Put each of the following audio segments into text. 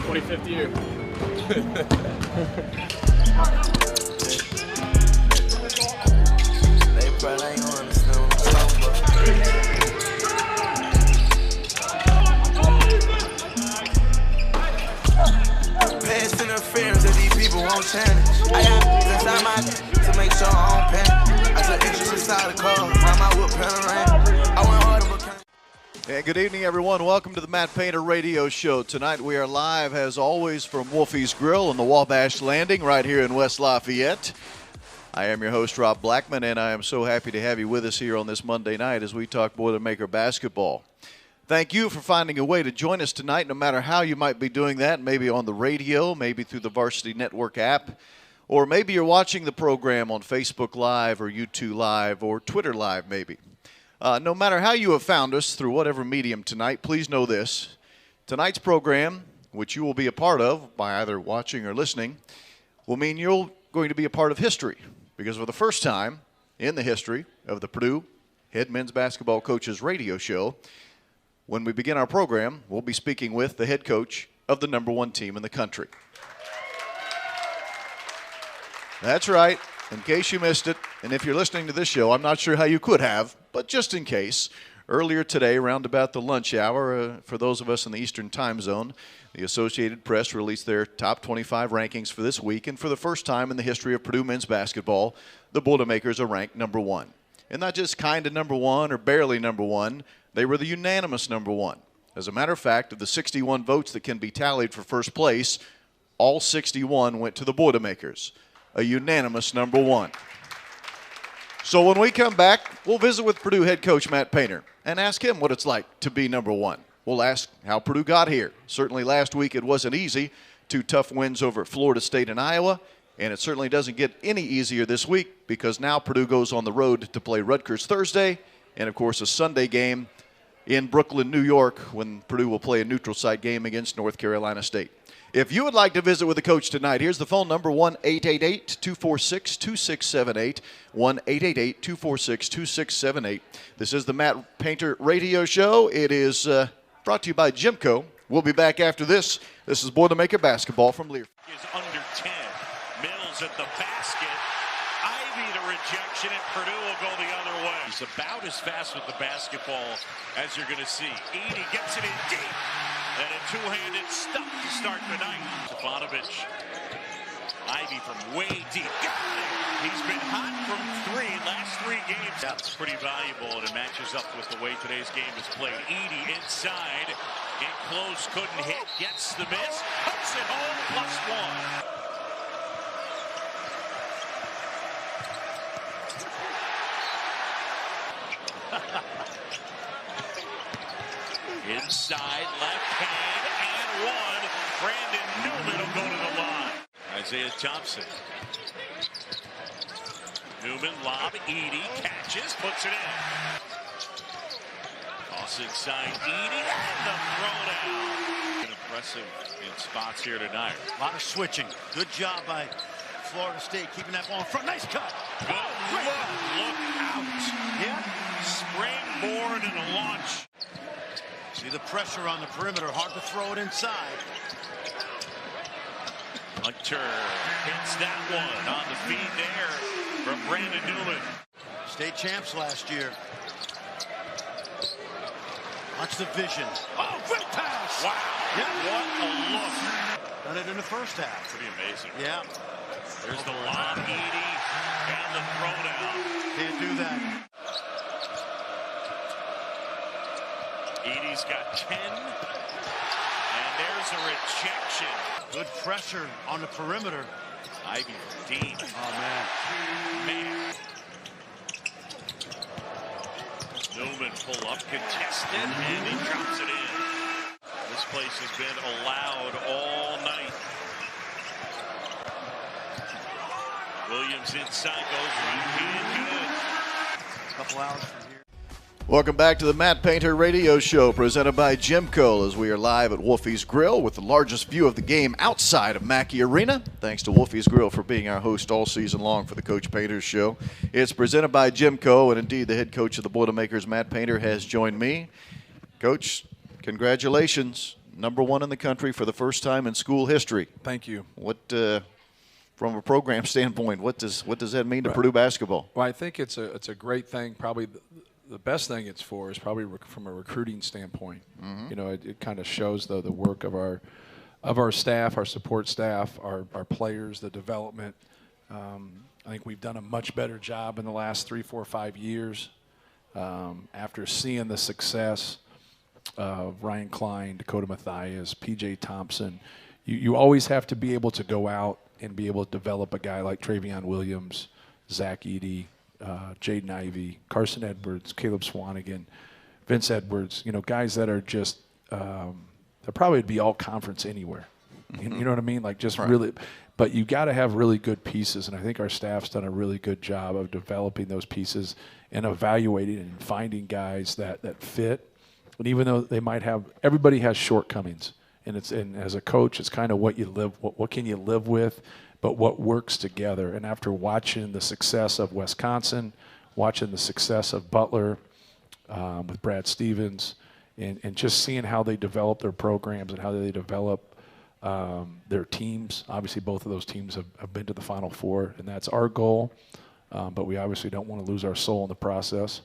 25th year. They probably ain't gonna understand what I'm talking about. Past interference that these people won't challenge. I got inside my to make sure I don't panic. I took interest inside the car, find my whip panorama. I went hard to become. And good evening, everyone. Welcome to the Matt Painter Radio Show. Tonight we are live, as always, from Wolfie's Grill on the Wabash Landing right here in West Lafayette. I am your host, Rob Blackman, and I am so happy to have you with us here on this Monday night as we talk Boilermaker basketball. Thank you for finding a way to join us tonight, no matter how you might be doing that, maybe on the radio, maybe through the Varsity Network app, or maybe you're watching the program on Facebook Live or YouTube Live or Twitter Live maybe. No matter how you have found us through whatever medium tonight, please know this. Tonight's program, which you will be a part of by either watching or listening, will mean you're going to be a part of history. Because for the first time in the history of the Purdue Head Men's Basketball Coaches Radio Show, when we begin our program, we'll be speaking with the head coach of the #1 team in the country. That's right. In case you missed it, and if you're listening to this show, I'm not sure how you could have, but just in case, earlier today, around about the lunch hour, for those of us in the Eastern time zone, the Associated Press released their top 25 rankings for this week, and for the first time in the history of Purdue men's basketball, the Boilermakers are ranked #1. And not just kind of #1 or barely #1, they were the unanimous #1. As a matter of fact, of the 61 votes that can be tallied for first place, all 61 went to the Boilermakers. A unanimous #1. So when we come back, we'll visit with Purdue head coach Matt Painter and ask him what it's like to be #1. We'll ask how Purdue got here. Certainly last week it wasn't easy. 2 tough wins over Florida State and Iowa, and it certainly doesn't get any easier this week because now Purdue goes on the road to play Rutgers Thursday and, of course, a Sunday game in Brooklyn, New York, when Purdue will play a neutral site game against North Carolina State. If you would like to visit with the coach tonight, here's the phone number, 1-888-246-2678, 1-888-246-2678. This is the Matt Painter Radio Show. It is brought to you by GEMCO. We'll be back after this. This is Boilermaker basketball from Lear. Is under 10. Mills at the basket. Ivy the rejection, and Purdue will go the other way. He's about as fast with the basketball as you're going to see. Edey gets it in deep. And a two-handed stuff to start the night. Stefanovic. Ivy from way deep. Got it! He's been hot from 3 last 3 games. That's pretty valuable, and it matches up with the way today's game is played. Edey inside. In close, couldn't hit. Gets the miss. Hooks it home, +1. Inside, left hand, and 1. Brandon Newman will go to the line. Isaiah Thompson. Newman, lob, Edey, catches, puts it in. Toss inside, Edey, and the throwdown. Impressive in spots here tonight. A lot of switching. Good job by Florida State, keeping that ball in front. Nice cut. Good look out. Yeah. Springboard and a launch. See the pressure on the perimeter. Hard to throw it inside. Hunter hits that one on the feed there from Brandon Newman. State champs last year. Watch the vision. Oh, great pass. Wow. Yeah. What a look. Done it in the first half. Pretty amazing. Yeah. There's the lob, Edey, and the throwdown. Can't do that. Edey's got 10, and there's a rejection. Good pressure on the perimeter. Ivy deep. Oh, man. Newman pull up, contested, and he drops it in. This place has been allowed all night. Williams inside, goes right hand, good. A couple hours from here. Welcome back to the Matt Painter Radio Show, presented by GEMCO, as we are live at Wolfie's Grill with the largest view of the game outside of Mackey Arena. Thanks to Wolfie's Grill for being our host all season long for the Coach Painters Show. It's presented by GEMCO, and indeed the head coach of the Boilermakers, Matt Painter, has joined me. Coach, congratulations. #1 in the country for the first time in school history. Thank you. What, from a program standpoint, what does that mean to Purdue basketball? Well, I think it's a great thing. Probably the best thing it's for is probably from a recruiting standpoint. You know, it kind of shows the work of our staff, our support staff, our players, the development. I think we've done a much better job in the last 3, 4, 5 years after seeing the success of Ryan Klein, Dakota Mathias, P.J. Thompson. You always have to be able to go out and be able to develop a guy like Travion Williams, Zach Edey, Jaden Ivey, Carson Edwards, Caleb Swanigan, Vince Edwards, you know, guys that are just they'll probably be all conference anywhere. You know what I mean? Like just really – but you got to have really good pieces, and I think our staff's done a really good job of developing those pieces and evaluating and finding guys that fit. And even though they might have – everybody has shortcomings. And as a coach, it's kind of what you live, what can you live with, but what works together. And after watching the success of Wisconsin, watching the success of Butler with Brad Stevens, and just seeing how they develop their programs and how they develop their teams. Obviously, both of those teams have been to the Final Four, and that's our goal. But we obviously don't want to lose our soul in the process.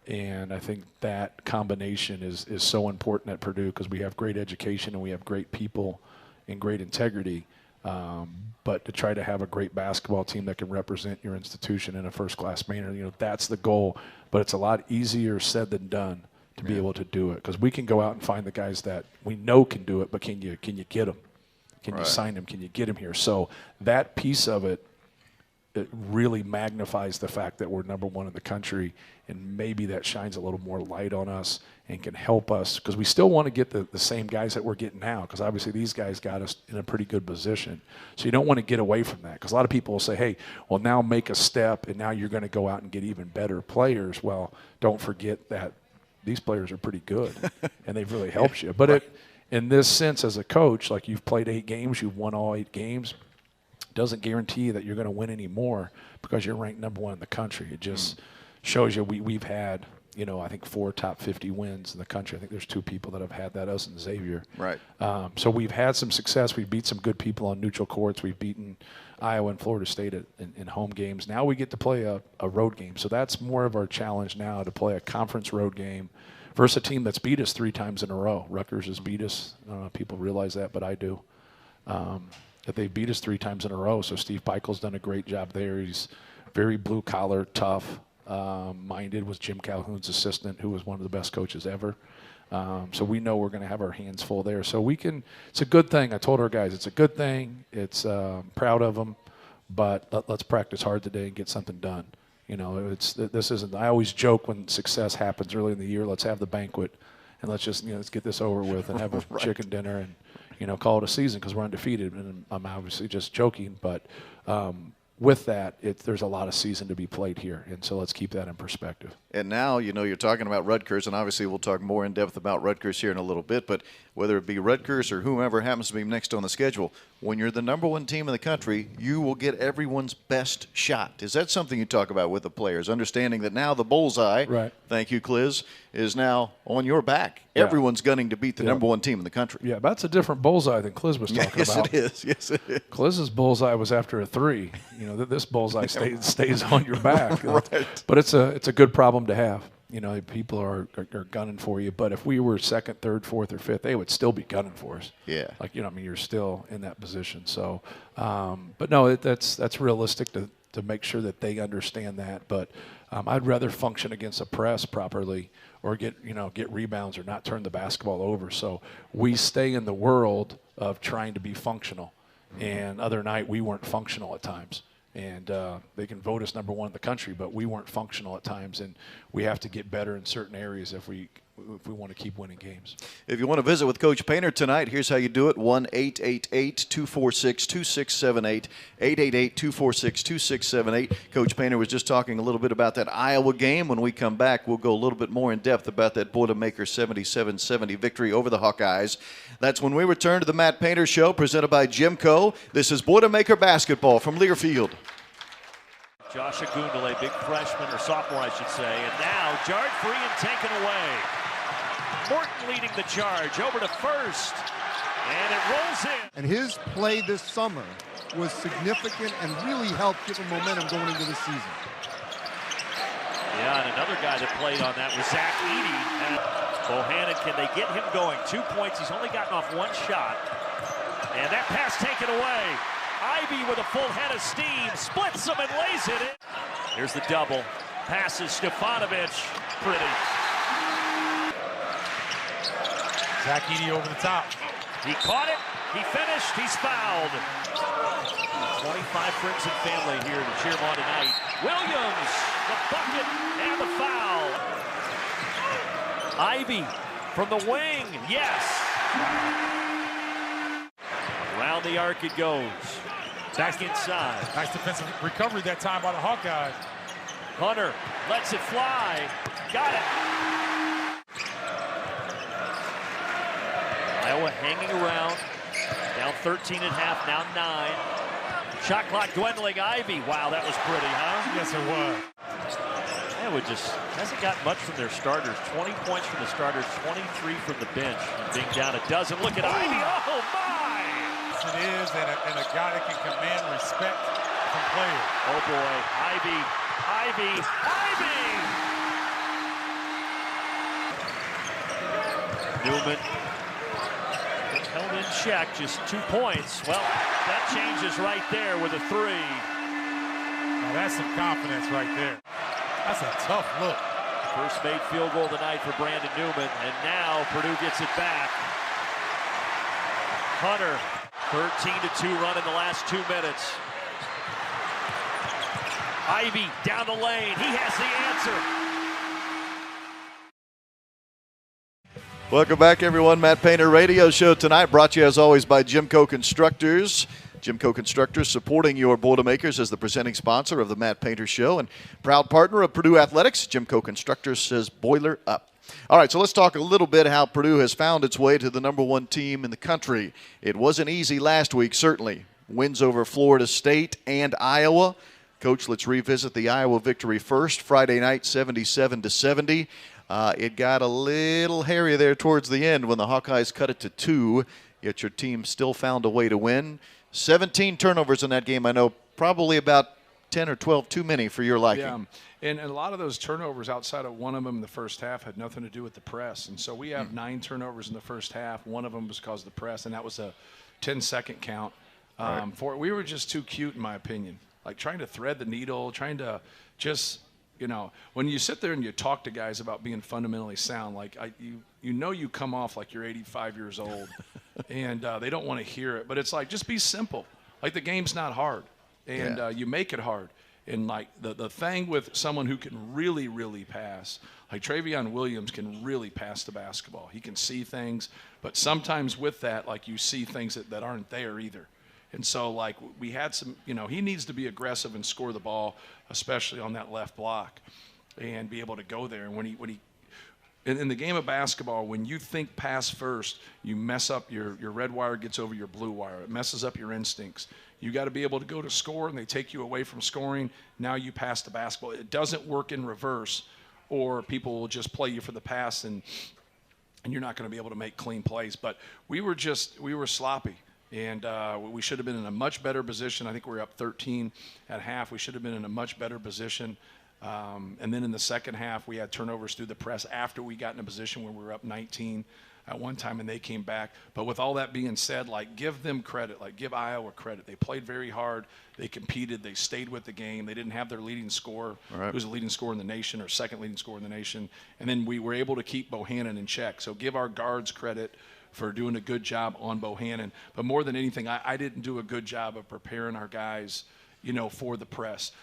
And I think that combination is so important at Purdue because we have great education and we have great people and great integrity. But to try to have a great basketball team that can represent your institution in a first-class manner, you know, that's the goal. But it's a lot easier said than done to be able to do it because we can go out and find the guys that we know can do it, but can you get them? Can you sign them? Can you get them here? So that piece of it really magnifies the fact that we're #1 in the country, and maybe that shines a little more light on us and can help us because we still want to get the same guys that we're getting now because obviously these guys got us in a pretty good position. So you don't want to get away from that because a lot of people will say, hey, well, now make a step, and now you're going to go out and get even better players. Well, don't forget that these players are pretty good, and they've really helped you. But in this sense, as a coach, like you've played 8 games, you've won all 8 games, doesn't guarantee that you're going to win any more because you're ranked #1 in the country. It just shows you we've had, you know, I think 4 top 50 wins in the country. I think there's 2 people that have had that, us and Xavier. Right. So we've had some success. We've beat some good people on neutral courts. We've beaten Iowa and Florida State in home games. Now we get to play a road game. So that's more of our challenge now, to play a conference road game versus a team that's beat us 3 times in a row. Rutgers has beat us. I don't know if people realize that, but I do. That they beat us 3 times in a row. So Steve Peichel's done a great job there. He's very blue-collar, tough, minded, was Jim Calhoun's assistant, who was one of the best coaches ever. So we know we're going to have our hands full there. So we can – it's a good thing. I told our guys it's a good thing. It's proud of them. But let's practice hard today and get something done. You know, this isn't – I always joke when success happens early in the year, let's have the banquet and let's just, you know, let's get this over with and have a chicken dinner and, you know, call it a season because we're undefeated. And I'm obviously just joking, but with that, there's a lot of season to be played here, and so let's keep that in perspective. And now, you know, you're talking about Rutgers, and obviously we'll talk more in depth about Rutgers here in a little bit, but whether it be Rutgers or whomever happens to be next on the schedule, when you're the #1 team in the country, you will get everyone's best shot. Is that something you talk about with the players, understanding that now the bullseye, right, thank you, Cliz, is now on your back? Yeah. Everyone's gunning to beat the #1 team in the country. Yeah, that's a different bullseye than Cliz was talking about. Yes, it is. Cliz's bullseye was after a 3. You know, this bullseye stays on your back. Right. But it's a good problem to have. You know, people are gunning for you. But if we were 2nd, 3rd, 4th, or 5th, they would still be gunning for us. Yeah. Like, you know, I mean, you're still in that position. So, but no, that's realistic to make sure that they understand that. But I'd rather function against a press properly or get rebounds or not turn the basketball over. So we stay in the world of trying to be functional. And other night we weren't functional at times. And they can vote us #1 in the country, but we weren't functional at times, and we have to get better in certain areas if we want to keep winning games. If you want to visit with Coach Painter tonight, here's how you do it. 1-888-246-2678, 888-246-2678. Coach Painter was just talking a little bit about that Iowa game. When we come back, we'll go a little bit more in depth about that Boilermaker 77-70 victory over the Hawkeyes. That's when we return to the Matt Painter Show, presented by GEMCO. This is Boilermaker basketball from Learfield. Josh Agundale, big freshman or sophomore, I should say, and now jarred free and taken away. Morton leading the charge over to first, and it rolls in. And his play this summer was significant and really helped give him momentum going into the season. Yeah, and another guy that played on that was Zach Edey. And Bohannon, can they get him going? 2 points. He's only gotten off one shot. And that pass taken away. Ivy with a full head of steam, splits him and lays it in. Here's the double. Passes Stefanovic. Pretty. Zach Edey over the top. He caught it. He finished. He's fouled. 25 friends and family here to cheer him on tonight. Williams, the bucket, and the foul. Ivy from the wing. Yes. Around the arc it goes. Back inside. Nice defensive recovery that time by the Hawkeyes. Hunter lets it fly. Got it. Iowa hanging around. Down 13 at half, now 9. Shot clock dwindling. Ivy. Wow, that was pretty, huh? Yes, it was. Iowa just hasn't got much from their starters. 20 points from the starters, 23 from the bench. And being down a dozen. Look at Ivy. Oh, my! Yes, it is, and a guy that can command respect from players. Oh, boy. Ivy. Ivy. Ivy! Newman held in check, just 2 points. Well, that changes right there with a 3. Now that's some confidence right there. That's a tough look. First made field goal of the night for Brandon Newman, and now Purdue gets it back. Hunter, 13-2 run in the last 2 minutes. Ivy down the lane. He has the answer. Welcome back, everyone. Matt Painter Radio Show tonight, brought to you as always by GEMCO Constructors. GEMCO Constructors supporting your Boilermakers as the presenting sponsor of the Matt Painter Show and proud partner of Purdue Athletics. GEMCO Constructors says boiler up. All right, so let's talk a little bit how Purdue has found its way to the #1 team in the country. It wasn't easy last week, certainly. Wins over Florida State and Iowa. Coach, let's revisit the Iowa victory first. Friday night, 77-70. It got a little hairy there towards the end when the Hawkeyes cut it to 2, yet your team still found a way to win. 17 turnovers in that game. I know probably about 10 or 12 too many for your liking. Yeah, and a lot of those turnovers outside of one of them in the first half had nothing to do with the press. And so we have 9 turnovers in the first half. One of them was because of the press, and that was a 10-second count. We were just too cute, in my opinion. Like trying to thread the needle, trying to just – you know, when you sit there and you talk to guys about being fundamentally sound, like you come off like you're 85 years old, and they don't want to hear it. But it's like, just be simple. Like the game's not hard, and you make it hard. And like the thing with someone who can really, really pass, like Travion Williams can really pass the basketball. He can see things, but sometimes with that, like you see things that aren't there either. And so, like, we had some, he needs to be aggressive and score the ball, especially on that left block, and be able to go there. And when he in the game of basketball, when you think pass first, you mess up your red wire gets over your blue wire. It messes up your instincts. You got to be able to go to score, and they take you away from scoring. Now you pass the basketball. It doesn't work in reverse, or people will just play you for the pass, and you're not going to be able to make clean plays. But we were sloppy. And we should have been in a much better position. I think we were up 13 at half. We should have been in a much better position. And then in the second half, we had turnovers through the press after we got in a position where we were up 19 at one time, and they came back. But with all that being said, like, give them credit. Like, give Iowa credit. They played very hard. They competed. They stayed with the game. They didn't have their leading scorer, who was the leading scorer in the nation or second leading scorer in the nation. And then we were able to keep Bohannon in check. So give our guards credit for doing a good job on Bohannon. But more than anything, I didn't do a good job of preparing our guys, for the press.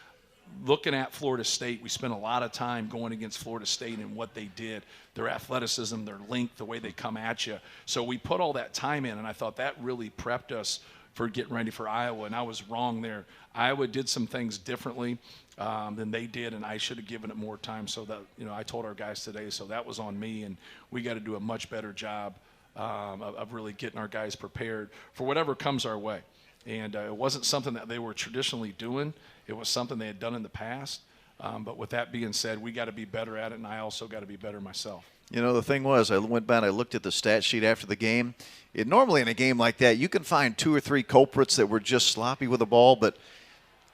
Looking at Florida State, we spent a lot of time going against Florida State and what they did, their athleticism, their length, the way they come at you. So we put all that time in, and I thought that really prepped us for getting ready for Iowa, and I was wrong there. Iowa did some things differently than they did, and I should have given it more time. So that, I told our guys today, so that was on me, and we got to do a much better job of really getting our guys prepared for whatever comes our way. And it wasn't something that they were traditionally doing. It was something they had done in the past. But with that being said, we got to be better at it, and I also got to be better myself. You know, the thing was, I went back and I looked at the stat sheet after the game. Normally in a game like that, you can find 2 or 3 culprits that were just sloppy with the ball, but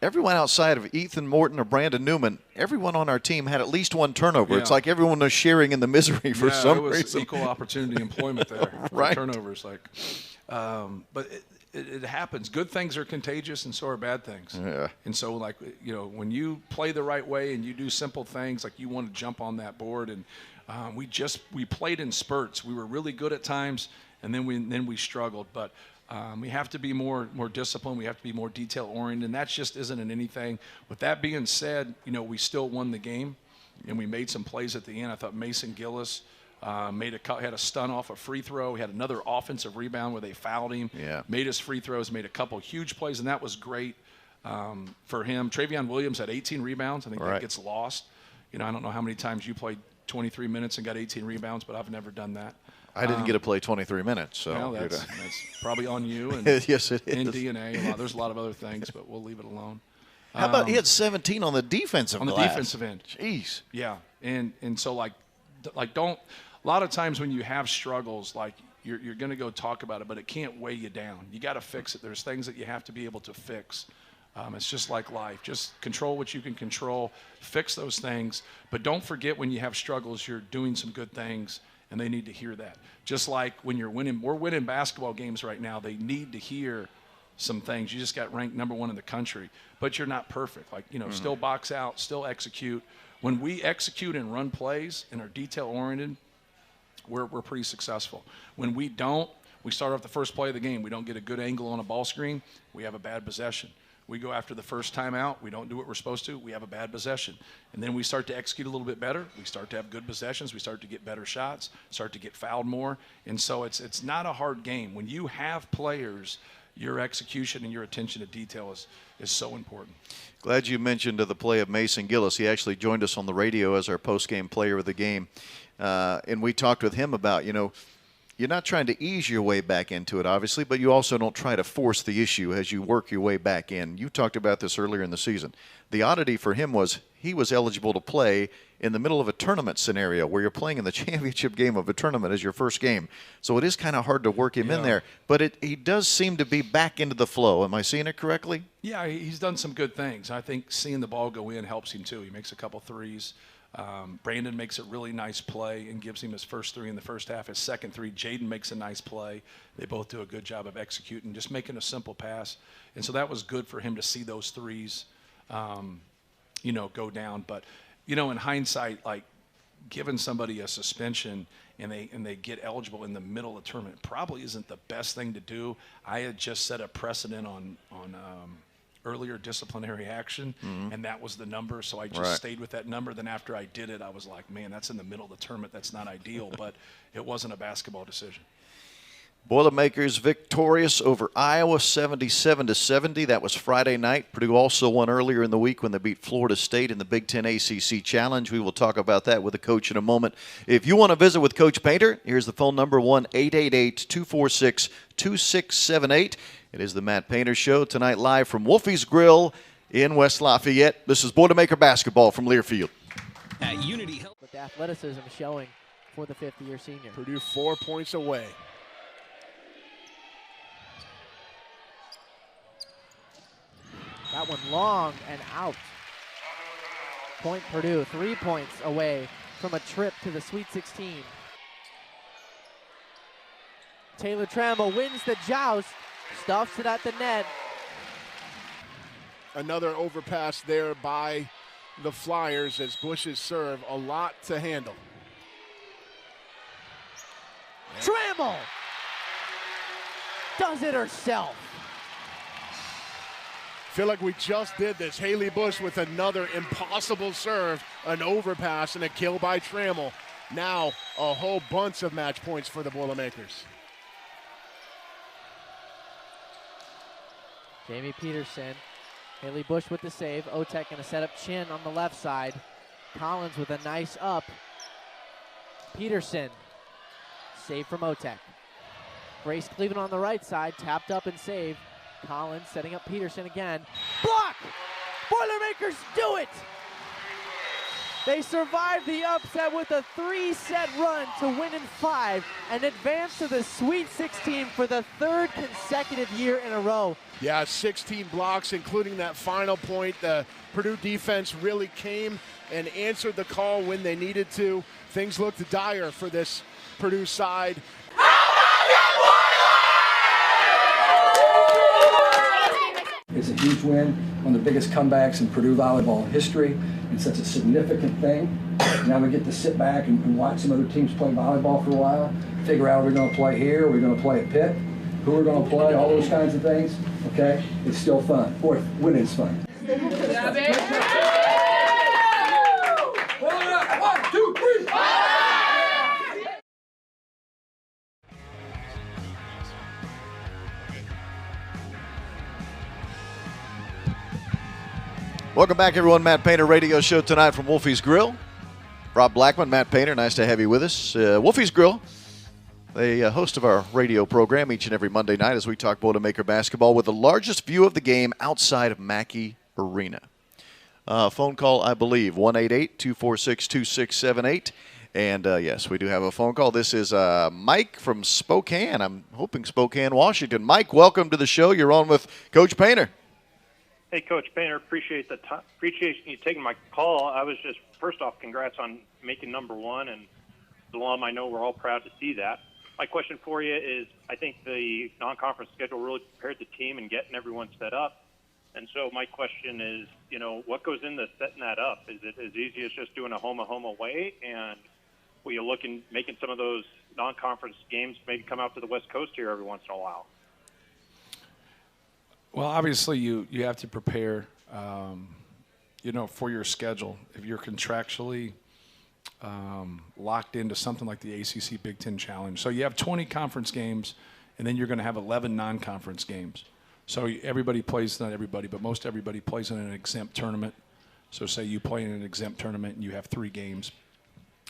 everyone outside of Ethan Morton or Brandon Newman, everyone on our team had at least 1 turnover. Yeah. It's like everyone was sharing in the misery for some reason. It was equal opportunity employment there. Right. Turnovers, but it happens. Good things are contagious, and so are bad things. Yeah. And so, when you play the right way and you do simple things, like you want to jump on that board, and we played in spurts. We were really good at times, and then we struggled. But we have to be more disciplined. We have to be more detail-oriented, and that just isn't in anything. With that being said, we still won the game, and we made some plays at the end. I thought Mason Gillis had a stun off a free throw. He had another offensive rebound where they fouled him. Yeah. Made his free throws, made a couple huge plays, and that was great for him. Travion Williams had 18 rebounds. I think that gets lost. I don't know how many times you played 23 minutes and got 18 rebounds, but I've never done that. I didn't get to play 23 minutes. So well, that's probably on you. And yes, it is. In DNA. There's a lot of other things, but we'll leave it alone. How about he had 17 on the defensive on the glass. defensive end? Jeez. Yeah, and so don't. A lot of times when you have struggles, you're going to go talk about it, but it can't weigh you down. You got to fix it. There's things that you have to be able to fix. It's just like life. Just control what you can control, fix those things, but don't forget when you have struggles, you're doing some good things, and they need to hear that. Just like when you're winning, we're winning basketball games right now. They need to hear some things. You just got ranked #1 in the country, but you're not perfect. Still box out, still execute. When we execute and run plays and are detail-oriented, we're pretty successful. When we don't, we start off the first play of the game. We don't get a good angle on a ball screen. We have a bad possession. We go after the first time out. We don't do what we're supposed to. We have a bad possession. And then we start to execute a little bit better. We start to have good possessions. We start to get better shots, start to get fouled more. And so it's not a hard game. When you have players, your execution and your attention to detail is so important. Glad you mentioned the play of Mason Gillis. He actually joined us on the radio as our post-game player of the game. And we talked with him about, you're not trying to ease your way back into it, obviously, but you also don't try to force the issue as you work your way back in. You talked about this earlier in the season. The oddity for him was he was eligible to play in the middle of a tournament scenario where you're playing in the championship game of a tournament as your first game. So it is kind of hard to work him in there. But he does seem to be back into the flow. Am I seeing it correctly? Yeah, he's done some good things. I think seeing the ball go in helps him too. He makes a couple threes. Brandon makes a really nice play and gives him his first 3 in the first half. His second 3, Jaden makes a nice play. They both do a good job of executing, just making a simple pass. And so that was good for him to see those threes, go down. But, in hindsight, giving somebody a suspension and they get eligible in the middle of the tournament probably isn't the best thing to do. I had just set a precedent on earlier disciplinary action, and that was the number, so I just stayed with that number. Then after I did it, I was like, man, that's in the middle of the tournament. That's not ideal, but it wasn't a basketball decision. Boilermakers victorious over Iowa 77-70. That was Friday night. Purdue also won earlier in the week when they beat Florida State in the Big Ten ACC Challenge. We will talk about that with the coach in a moment. If you want to visit with Coach Painter, here's the phone number, 1-888-246-2678. It is the Matt Painter Show tonight, live from Wolfie's Grill in West Lafayette. This is Boilermaker basketball from Learfield. At Unity Health. With the athleticism showing for the fifth-year senior. Purdue 4 points away. That one long and out. Point Purdue, 3 points away from a trip to the Sweet 16. Taylor Trammell wins the joust, stuffs it at the net. Another overpass there by the Flyers as Bush's serve, a lot to handle. Trammell does it herself. Feel like we just did this. Haley Bush with another impossible serve, an overpass and a kill by Trammell. Now a whole bunch of match points for the Boilermakers. Jamie Peterson, Haley Bush with the save. Otek gonna set up Chin on the left side. Collins with a nice up. Peterson, save from Otek. Grace Cleveland on the right side, tapped up and saved. Collins setting up Peterson again. Block! Boilermakers do it! They survived the upset with a 3-set run to win in 5 and advance to the Sweet 16 for the 3rd consecutive year in a row. Yeah, 16 blocks, including that final point. The Purdue defense really came and answered the call when they needed to. Things looked dire for this Purdue side. It's a huge win, one of the biggest comebacks in Purdue volleyball history. It's such a significant thing. Now we get to sit back and watch some other teams play volleyball for a while, figure out we're going to play here, we're going to play at Pitt, who we're going to play, all those kinds of things. Okay, it's still fun. Boy, winning's fun. Yeah, baby. 1, 2, 3. Welcome back, everyone. Matt Painter radio show tonight from Wolfie's Grill. Rob Blackman, Matt Painter, nice to have you with us. Wolfie's Grill, the host of our radio program each and every Monday night as we talk Boilermaker basketball with the largest view of the game outside of Mackey Arena. Phone call, I believe, 1-888-246-2678. And, yes, we do have a phone call. This is Mike from Spokane. I'm hoping Spokane, Washington. Mike, welcome to the show. You're on with Coach Painter. Hey, Coach Painter, appreciate you taking my call. I was just, first off, congrats on making #1, and the alum, I know we're all proud to see that. My question for you is, I think the non-conference schedule really prepared the team and getting everyone set up. And so my question is, you know, what goes into setting that up? Is it as easy as just doing a home away? And will you look and making some of those non-conference games maybe come out to the West Coast here every once in a while? Well, obviously, you have to prepare, for your schedule. If you're contractually locked into something like the ACC Big Ten Challenge. So you have 20 conference games, and then you're going to have 11 non-conference games. So everybody plays, not everybody, but most everybody plays in an exempt tournament. So say you play in an exempt tournament and you have 3 games.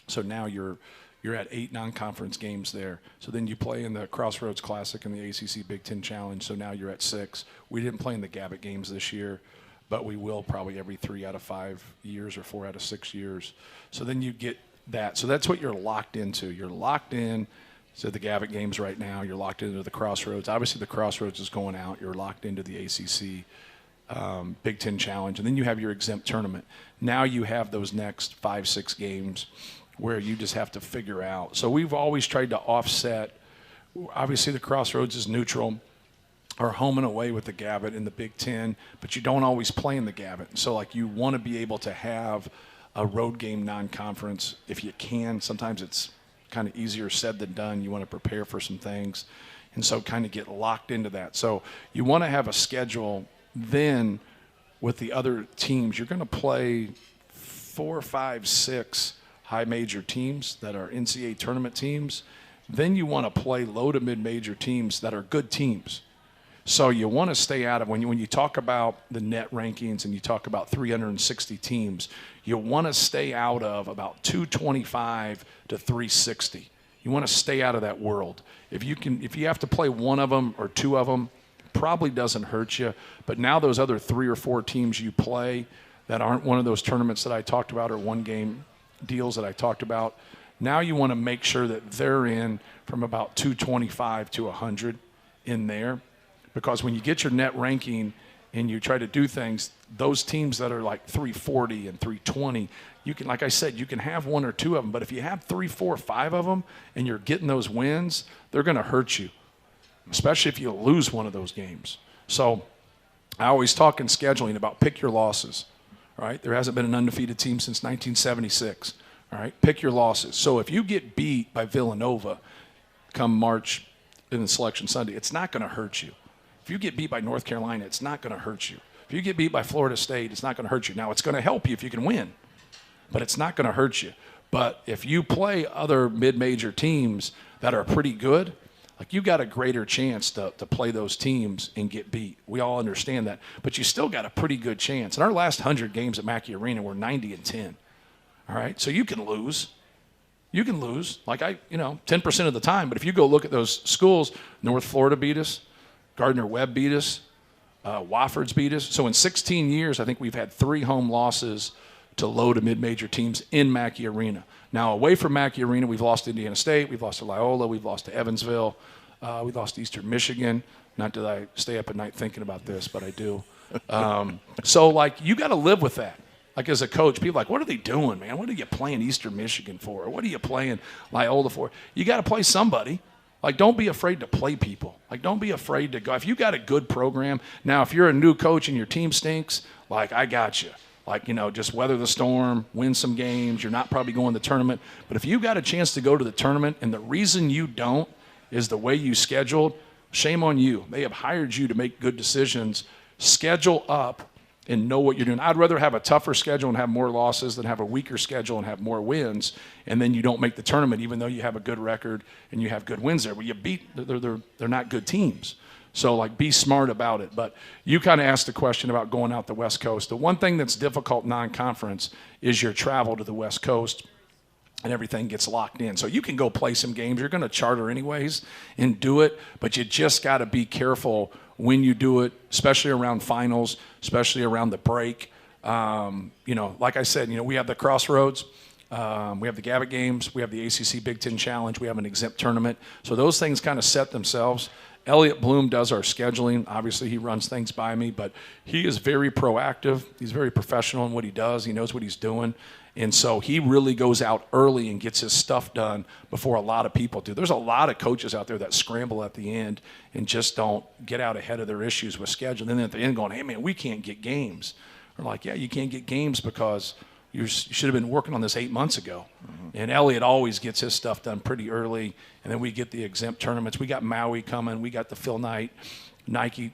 So now you're at 8 non-conference games there. So then you play in the Crossroads Classic and the ACC Big Ten Challenge. So now you're at 6. We didn't play in the Gabbett games this year, but we will probably every 3 out of 5 years or 4 out of 6 years. So then you get that. So that's what you're locked into. You're locked in to the Gabbett games right now. You're locked into the Crossroads. Obviously the Crossroads is going out. You're locked into the ACC Big Ten Challenge. And then you have your exempt tournament. Now you have those next 5-6 games where you just have to figure out. So we've always tried to offset. Obviously the Crossroads is neutral, or home and away with the Gabbett in the Big Ten, but you don't always play in the Gabbett. So like you want to be able to have a road game non-conference if you can. Sometimes it's kind of easier said than done. You want to prepare for some things, and so kind of get locked into that. So you want to have a schedule then with the other teams. You're going to play 4, 5, 6 high major teams that are NCAA tournament teams. Then you want to play low to mid-major teams that are good teams. So you want to stay out of, when you talk about the net rankings and you talk about 360 teams, you want to stay out of about 225 to 360. You want to stay out of that world. If you have to play one of them or 2 of them, probably doesn't hurt you. But now those other 3 or 4 teams you play that aren't one of those tournaments that I talked about or one game deals that I talked about, now you want to make sure that they're in from about 225 to 100 in there, because when you get your net ranking and you try to do things, those teams that are like 340 and 320, you can, like I said, you can have 1 or 2 of them, but if you have 3, 4, 5 of them and you're getting those wins, they're going to hurt you, especially if you lose one of those games. So I always talk in scheduling about pick your losses. Right? There hasn't been an undefeated team since 1976. All right? Pick your losses. So if you get beat by Villanova come March in the Selection Sunday, it's not going to hurt you. If you get beat by North Carolina, it's not going to hurt you. If you get beat by Florida State, it's not going to hurt you. Now, it's going to help you if you can win, but it's not going to hurt you. But if you play other mid-major teams that are pretty good, like you got a greater chance to play those teams and get beat. We all understand that. But you still got a pretty good chance. In our last 100 games at Mackey Arena, we're 90-10. All right? So you can lose. You can lose, like 10% of the time. But if you go look at those schools, North Florida beat us, Gardner-Webb beat us, Wofford's beat us. So in 16 years, I think we've had 3 home losses to low to mid-major teams in Mackey Arena. Now, away from Mackey Arena, we've lost to Indiana State, we've lost to Loyola, we've lost to Evansville, we lost to Eastern Michigan. Not that I stay up at night thinking about this, but I do. So, like, you got to live with that. Like, as a coach, people are like, what are they doing, man? What are you playing Eastern Michigan for? Or what are you playing Loyola for? You got to play somebody. Like, don't be afraid to play people. Like, don't be afraid to go. If you got a good program, now, if you're a new coach and your team stinks, like, I got you. Like, you know, just weather the storm, win some games. You're not probably going to the tournament. But if you got a chance to go to the tournament and the reason you don't is the way you scheduled, shame on you. They have hired you to make good decisions. Schedule up and know what you're doing. I'd rather have a tougher schedule and have more losses than have a weaker schedule and have more wins, and then you don't make the tournament even though you have a good record and you have good wins there. But you beat, they're not good teams. So, like, be smart about it. But you kind of asked the question about going out the West Coast. The one thing that's difficult non-conference is your travel to the West Coast, and everything gets locked in. So you can go play some games. You're going to charter anyways and do it, but you just got to be careful when you do it, especially around finals, especially around the break. You know, like I said, you know, we have the Crossroads. We have the Gavitt Games. We have the ACC Big Ten Challenge. We have an exempt tournament. So those things kind of set themselves. Elliot Bloom does our scheduling. Obviously, he runs things by me, but he is very proactive. He's very professional in what he does. He knows what he's doing. And so he really goes out early and gets his stuff done before a lot of people do. There's a lot of coaches out there that scramble at the end and just don't get out ahead of their issues with scheduling. And then at the end going, hey, man, we can't get games. We're like, yeah, you can't get games because you should have been working on this 8 months ago. Mm-hmm. And Elliot always gets his stuff done pretty early. And then we get the exempt tournaments. We got Maui coming. We got the Phil Knight Nike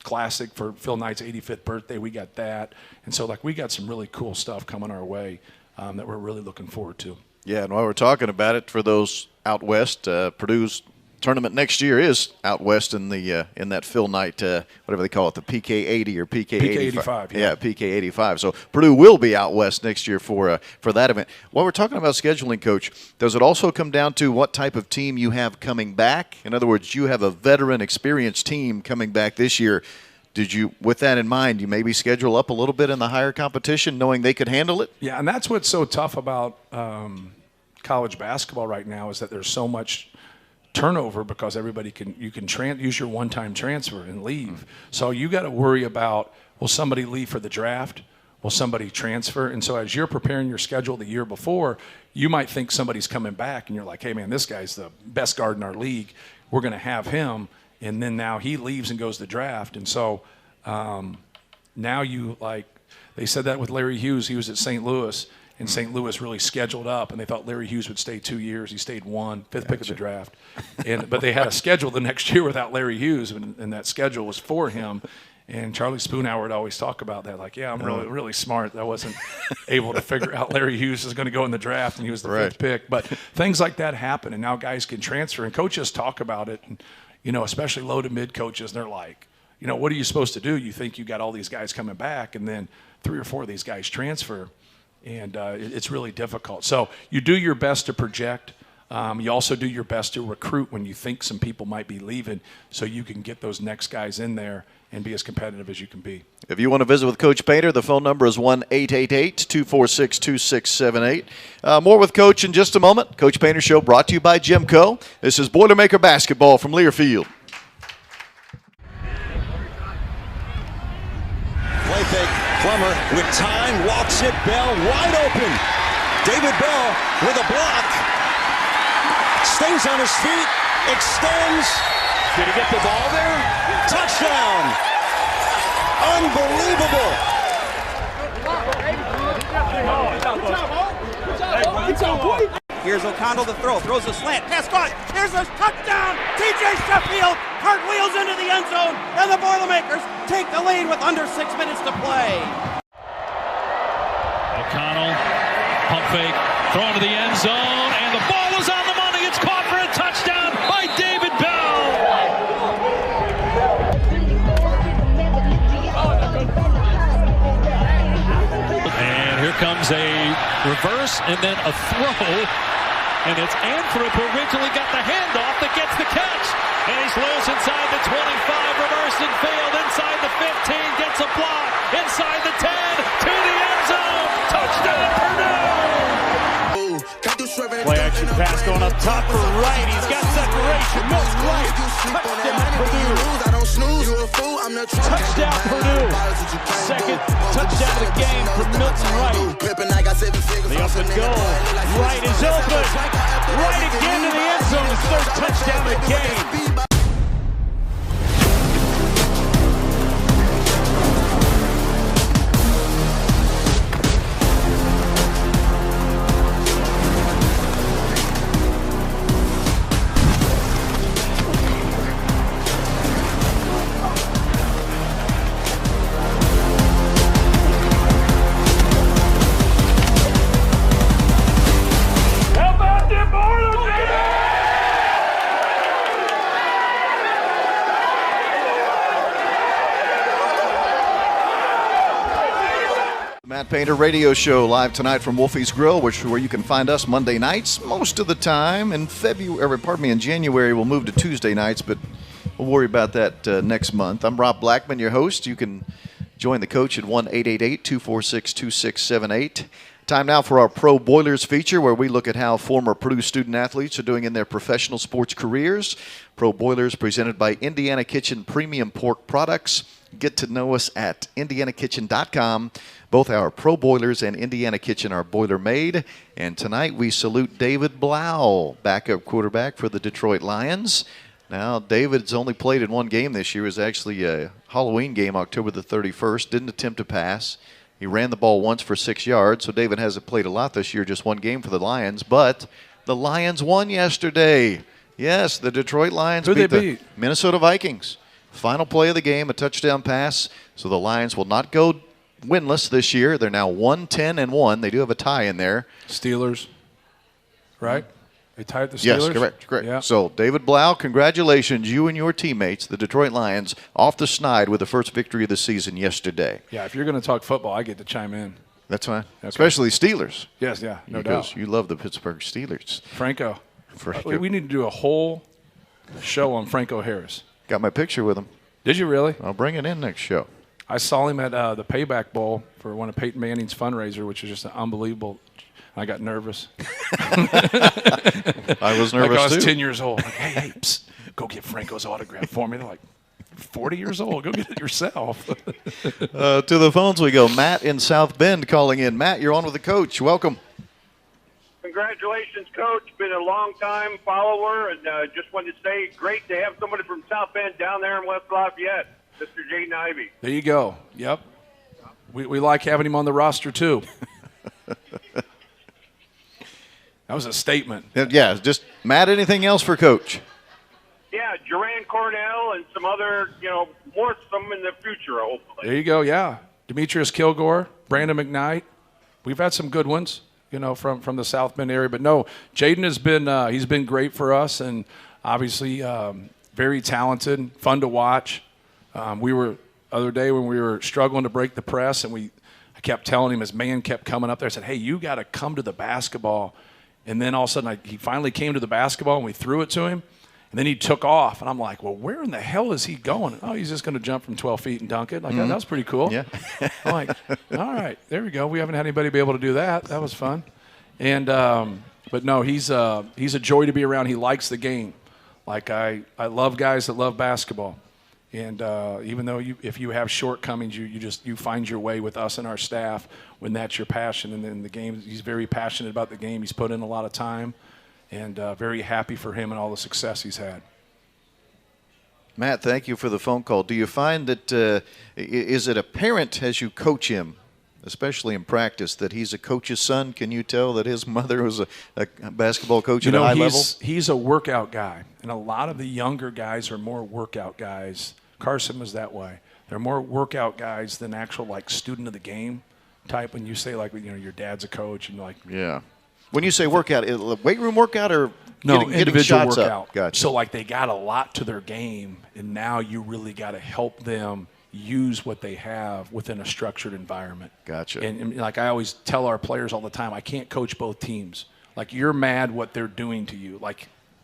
Classic for Phil Knight's 85th birthday. We got that. And so, like, we got some really cool stuff coming our way that we're really looking forward to. Yeah, and while we're talking about it, for those out west, Purdue's tournament next year is out west in the in that Phil Knight, whatever they call it, the PK80 or PK85. Yeah, PK85. So Purdue will be out west next year for that event. While we're talking about scheduling, Coach, does it also come down to what type of team you have coming back? In other words, you have a veteran, experienced team coming back this year. Did you, with that in mind, you maybe schedule up a little bit in the higher competition, knowing they could handle it? Yeah, and that's what's so tough about college basketball right now is that there's so much turnover because everybody can use your one-time transfer and leave. So you got to worry about, will somebody leave for the draft? Will somebody transfer? And so as you're preparing your schedule the year before, you might think somebody's coming back and you're like, hey man, this guy's the best guard in our league. We're going to have him. And then now he leaves and goes to draft. And so now you, like, they said that with Larry Hughes. He was at St. Louis. And St. Louis really scheduled up, and they thought Larry Hughes would stay 2 years. He stayed one, fifth pick of the draft. But they had a schedule the next year without Larry Hughes, and that schedule was for him. And Charlie Spoonhour would always talk about that, like, yeah, I'm really, really smart. I wasn't able to figure out Larry Hughes is going to go in the draft, and he was the fifth pick. But things like that happen, and now guys can transfer. And coaches talk about it, and, you know, especially low to mid coaches, they're like, you know, what are you supposed to do? You think you got all these guys coming back, and then 3 or 4 of these guys transfer. And it's really difficult. So you do your best to project. You also do your best to recruit when you think some people might be leaving so you can get those next guys in there and be as competitive as you can be. If you want to visit with Coach Painter, the phone number is 1-888-246-2678. More with Coach in just a moment. Coach Painter Show brought to you by GEMCO. This is Boilermaker Basketball from Learfield. Play fake. Plummer with time, walks it, Bell wide open. David Bell with a block. Stays on his feet, extends. Did he get the ball there? Touchdown! Unbelievable! Here's O'Connell to throw, throws a slant, pass caught, here's a touchdown! TJ Sheffield cartwheels into the end zone, and the Boilermakers take the lead with under 6 minutes to play. O'Connell, pump fake, throw into the end zone, and the ball is on the money. It's caught for a touchdown by David Bell. And here comes a reverse and then a throw. And it's Anthrop who originally got the handoff that gets the catch. And he's loose inside the 25, reversed and failed, inside the 15, gets a block, inside the 10, to the end zone. Up top for Wright. He's got separation. Mills right. Touchdown Purdue. Touchdown Purdue. Second touchdown of the game for Milton Wright. The up and go. Wright is open. Right again to the end zone. His third touchdown of the game. Matt Painter Radio Show live tonight from Wolfie's Grill, where you can find us Monday nights most of the time. In January we'll move to Tuesday nights, but we'll worry about that next month. I'm Rob Blackman, your host. You can join the coach at 1-888-246-2678. Time now for our Pro Boilers feature, where we look at how former Purdue student athletes are doing in their professional sports careers. Pro Boilers presented by Indiana Kitchen Premium Pork Products. Get to know us at indianakitchen.com. Both our Pro Boilers and Indiana Kitchen are boiler made. And tonight we salute David Blau, backup quarterback for the Detroit Lions. Now, David's only played in one game this year. It was actually a Halloween game, October the 31st. Didn't attempt to pass. He ran the ball once for 6 yards, so David hasn't played a lot this year, just one game for the Lions. But the Lions won yesterday. Yes, the Detroit Lions beat the Minnesota Vikings. Final play of the game, a touchdown pass. So the Lions will not go winless this year. They're now 1-10-1. They do have a tie in there. Steelers, right? They tied the Steelers? Yes, correct. Yeah. So, David Blau, congratulations, you and your teammates, the Detroit Lions, off the schneid with the first victory of the season yesterday. Yeah, if you're going to talk football, I get to chime in. That's fine. Okay. Especially Steelers. Yes, yeah, no because doubt. You love the Pittsburgh Steelers. Franco. We need to do a whole show on Franco Harris. Got my picture with him. Did you really? I'll bring it in next show. I saw him at the Payback Bowl for one of Peyton Manning's fundraiser, which was just unbelievable. I got nervous. I was nervous, I was too. 10 years old. Like, hey, psst, go get Franco's autograph for me. They're like, 40 years old. Go get it yourself. To the phones we go. Matt in South Bend calling in. Matt, you're on with the coach. Welcome. Congratulations, Coach. Been a long-time follower, and just wanted to say great to have somebody from South Bend down there in West Lafayette, Mr. Jaden Ivey. There you go. Yep. We like having him on the roster, too. That was a statement. Yeah, just, Matt, anything else for Coach? Yeah, Duran Cornell and some other, more some in the future, hopefully. There you go, yeah. Demetrius Kilgore, Brandon McKnight. We've had some good ones, from the South Bend area. But no, Jaden has been he's been great for us, and obviously very talented, fun to watch. We were other day when we were struggling to break the press, and I kept telling him, his man kept coming up there. I said, hey, you got to come to the basketball. And then all of a sudden he finally came to the basketball, and we threw it to him. And then he took off, and I'm like, well, where in the hell is he going? Oh, he's just going to jump from 12 feet and dunk it. Like, that was pretty cool. Yeah. I'm like, all right, there we go. We haven't had anybody be able to do that. That was fun. And but no, he's a joy to be around. He likes the game. Like, I love guys that love basketball. And even though if you have shortcomings, you find your way with us and our staff when that's your passion. And then the game, he's very passionate about the game. He's put in a lot of time. And very happy for him and all the success he's had. Matt, thank you for the phone call. Do you find that is it apparent as you coach him, especially in practice, that he's a coach's son? Can you tell that his mother was a basketball coach at a high level? He's a workout guy, and a lot of the younger guys are more workout guys. Carson was that way. They're more workout guys than actual student of the game type. When you say your dad's a coach and yeah. When you say workout, weight room workout or getting individual shots workout. up? Gotcha. So they got a lot to their game, and now you really got to help them use what they have within a structured environment. Gotcha. And I always tell our players all the time, I can't coach both teams. You're mad what they're doing to you.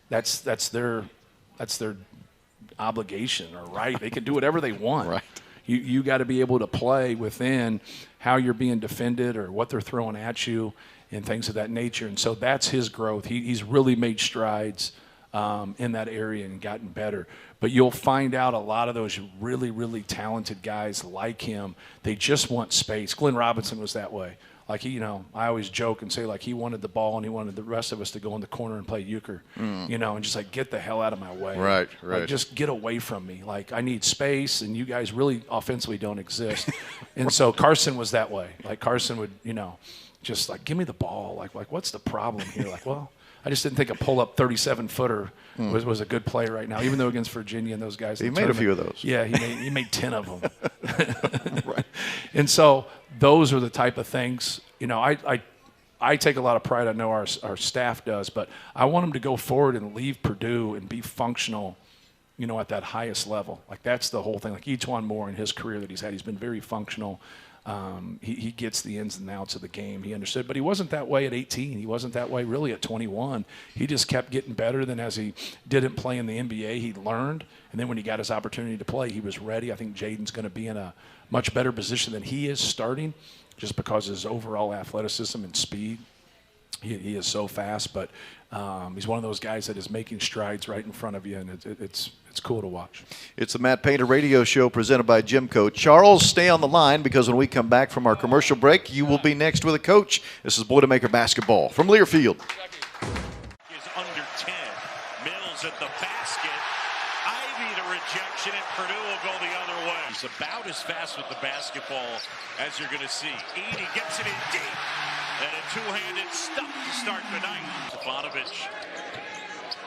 That's their obligation or right. They can do whatever they want. Right. You got to be able to play within how you're being defended or what they're throwing at you and things of that nature. And so that's his growth. He's really made strides in that area and gotten better. But you'll find out a lot of those really, really talented guys like him, they just want space. Glenn Robinson was that way. Like, I always joke and say, like, he wanted the ball and he wanted the rest of us to go in the corner and play euchre, and just, like, get the hell out of my way. Right. Like, just get away from me. Like, I need space, and you guys really offensively don't exist. And so Carson was that way. Like, Carson would, just, like, give me the ball. Like what's the problem here? Like, well, I just didn't think a pull-up 37-footer was a good play right now, even though against Virginia and those guys. He made a few of those. Yeah, he made 10 of them. Right. And so those are the type of things, I take a lot of pride. I know our staff does, but I want them to go forward and leave Purdue and be functional, at that highest level. Like, that's the whole thing. Like, Etuan Moore in his career that he's had, he's been very functional. He gets the ins and outs of the game. He understood, but he wasn't that way at 18. He wasn't that way really at 21. He just kept getting better. Then as he didn't play in the NBA, he learned. And then when he got his opportunity to play, he was ready. I think Jaden's going to be in a much better position than he is starting, just because of his overall athleticism and speed. He is so fast, but he's one of those guys that is making strides right in front of you, and it's cool to watch. It's the Matt Painter Radio Show presented by GEMCO. Charles, stay on the line, because when we come back from our commercial break, you will be next with a coach. This is Boilermaker basketball from Learfield. Is under 10. Mills at the basket. Ivy the rejection, and Purdue will go the other way. He's about as fast with the basketball as you're going to see. Edey gets it in deep. And a two-handed stuff to start the night. Stefanovic.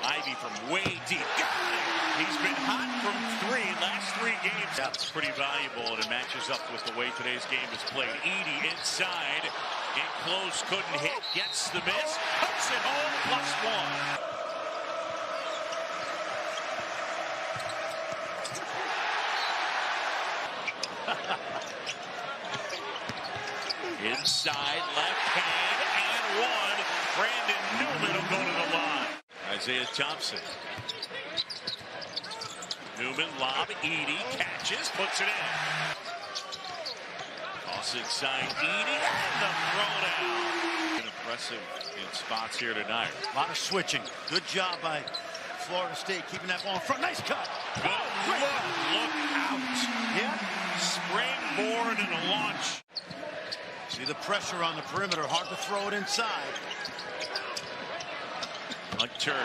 Ivy from way deep. Got it! He's been hot from last three games. That's pretty valuable, and it matches up with the way today's game is played. Edey inside. In close, couldn't hit. Gets the miss. Hooks it home, +1. Inside, left hand, and one. Brandon Newman will go to the line. Isaiah Thompson. Newman, lob, Edey, catches, puts it in. Toss inside, Edey, and the throwdown. Impressive in spots here tonight. A lot of switching. Good job by Florida State keeping that ball in front. Nice cut. Good look out. Yeah. Springboard and a launch. See the pressure on the perimeter. Hard to throw it inside. Hunter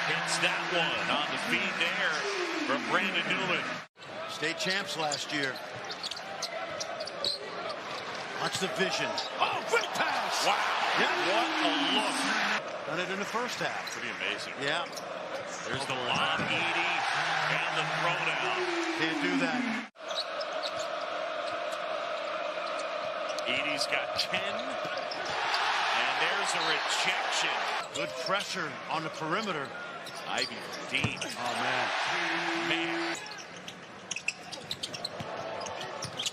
hits that one on the feed there from Brandon Newman. State champs last year. Watch the vision. Oh, quick pass. Wow. Yeah. What a look. Done it in the first half. Pretty amazing. Yeah. There's the lob, Edey, and the throwdown. Can't do that. Edey's got 10, and there's a rejection. Good pressure on the perimeter. Ivy from deep. Oh, man.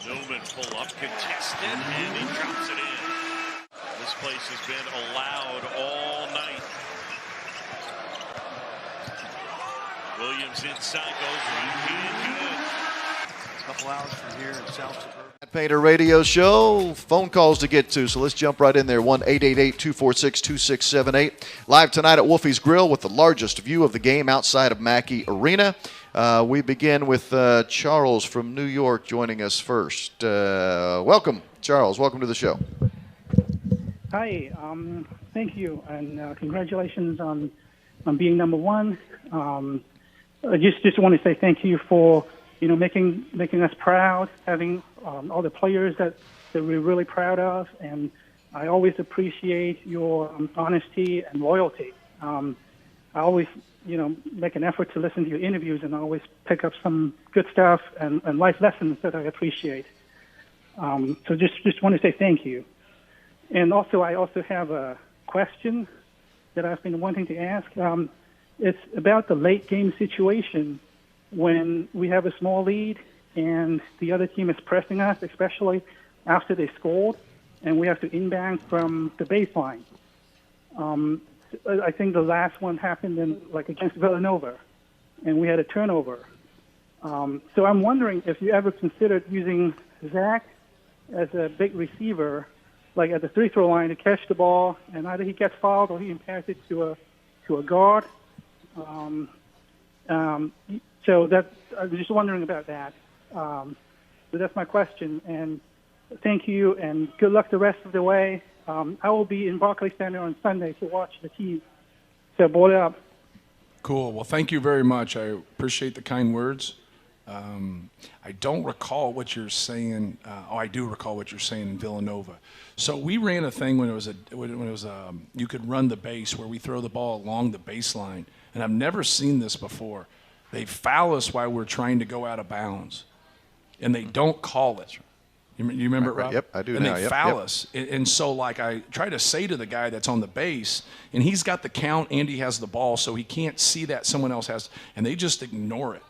Newman pull up, contested, and he drops it in. This place has been allowed all night. Williams inside, goes right hand, good. A couple hours from here in South Suburban. Matt Painter Radio Show. Phone calls to get to, so let's jump right in there. 1-888-246-2678. Live tonight at Wolfie's Grill with the largest view of the game outside of Mackey Arena. We begin with Charles from New York joining us first. Welcome, Charles. Welcome to the show. Hi. Thank you, and congratulations on being number one. I just want to say thank you for making us proud, having all the players that we're really proud of, and I always appreciate your honesty and loyalty. I always, make an effort to listen to your interviews, and I always pick up some good stuff and life lessons that I appreciate. So just want to say thank you. And also, I also have a question that I've been wanting to ask. It's about the late game situation when we have a small lead and the other team is pressing us, especially after they scored, and we have to inbound from the baseline. I think the last one happened against Villanova, and we had a turnover. So I'm wondering if you ever considered using Zach as a big receiver, like at the free throw line to catch the ball, and either he gets fouled or he can pass it to a guard. So that I was just wondering about that. So that's my question. And thank you, and good luck the rest of the way. I will be in Barclays Center on Sunday to watch the team. So board up. Cool. Well, thank you very much. I appreciate the kind words. I don't recall what you're saying. I do recall what you're saying in Villanova. So we ran a thing when it was you could run the base where we throw the ball along the baseline, and I've never seen this before. They foul us while we're trying to go out of bounds, and they don't call it. You remember it, Rob? Yep, I do and now. And they yep, foul yep. us. And so, like, I try to say to the guy that's on the base, and he's got the count and he has the ball, so he can't see that someone else has, and they just ignore it.